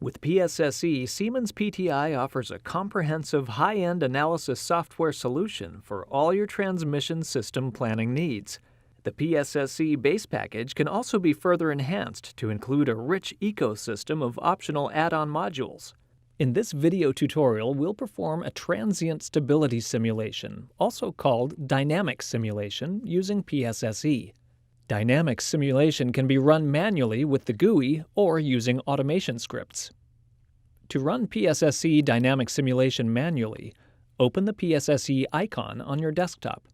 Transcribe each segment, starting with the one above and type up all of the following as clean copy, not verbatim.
With PSSE, Siemens PTI offers a comprehensive high-end analysis software solution for all your transmission system planning needs. The PSSE base package can also be further enhanced to include a rich ecosystem of optional add-on modules. In this video tutorial, we'll perform a transient stability simulation, also called dynamic simulation, using PSSE. Dynamic simulation can be run manually with the GUI or using automation scripts. To run PSSE Dynamic Simulation manually, open the PSSE icon on your desktop.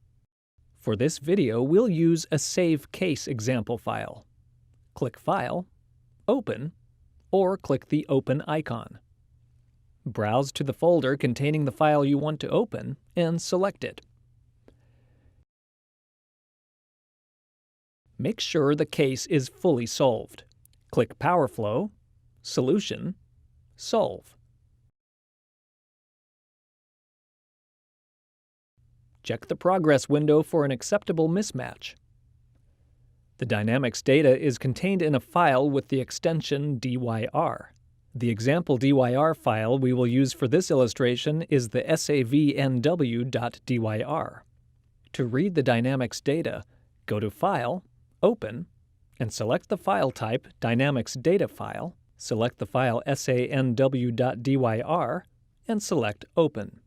For this video, we'll use a save case example file. Click File, Open, or click the Open icon. Browse to the folder containing the file you want to open and select it. Make sure the case is fully solved. Click Power Flow, Solution, Solve. Check the progress window for an acceptable mismatch. The dynamics data is contained in a file with the extension DYR. The example DYR file we will use for this illustration is the savnw.dyr. To read the dynamics data, go to File, Open, and select the file type Dynamics Data File, select the file sanw.dyr, and select Open.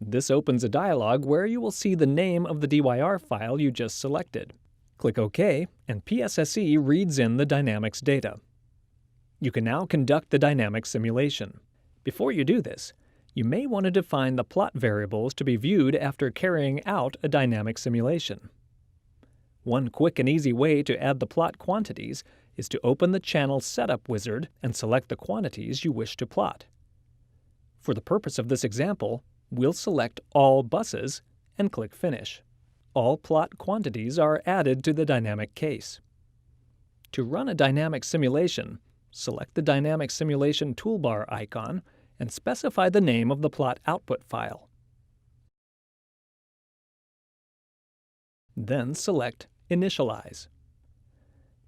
This opens a dialog where you will see the name of the DYR file you just selected. Click OK, and PSSE reads in the dynamics data. You can now conduct the dynamic simulation. Before you do this, you may want to define the plot variables to be viewed after carrying out a dynamic simulation. One quick and easy way to add the plot quantities is to open the Channel Setup wizard and select the quantities you wish to plot. For the purpose of this example, we'll select All Buses and click Finish. All plot quantities are added to the dynamic case. To run a dynamic simulation, select the Dynamic Simulation toolbar icon and specify the name of the plot output file. Then select Initialize.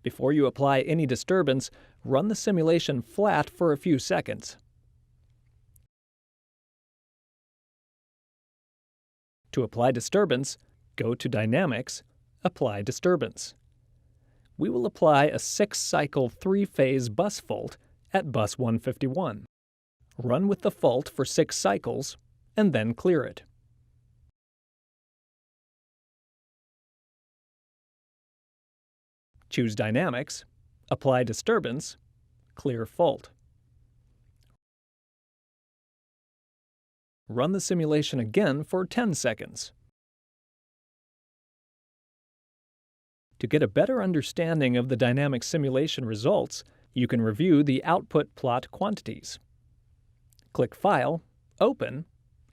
Before you apply any disturbance, run the simulation flat for a few seconds. To apply disturbance, go to Dynamics, Apply Disturbance. We will apply a 6-cycle 3-phase bus fault at bus 151. Run with the fault for 6 cycles, and then clear it. Choose Dynamics, Apply Disturbance, Clear Fault. Run the simulation again for 10 seconds. To get a better understanding of the dynamic simulation results, you can review the output plot quantities. Click File, Open,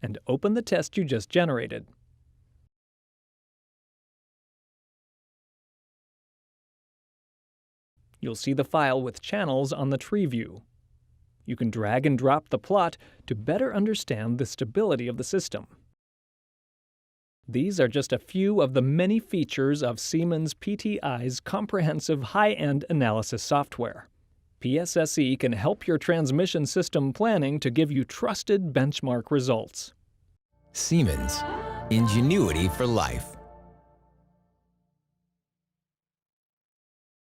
and open the test you just generated. You'll see the file with channels on the tree view. You can drag and drop the plot to better understand the stability of the system. These are just a few of the many features of Siemens PTI's comprehensive high-end analysis software. PSSE can help your transmission system planning to give you trusted benchmark results. Siemens, ingenuity for life.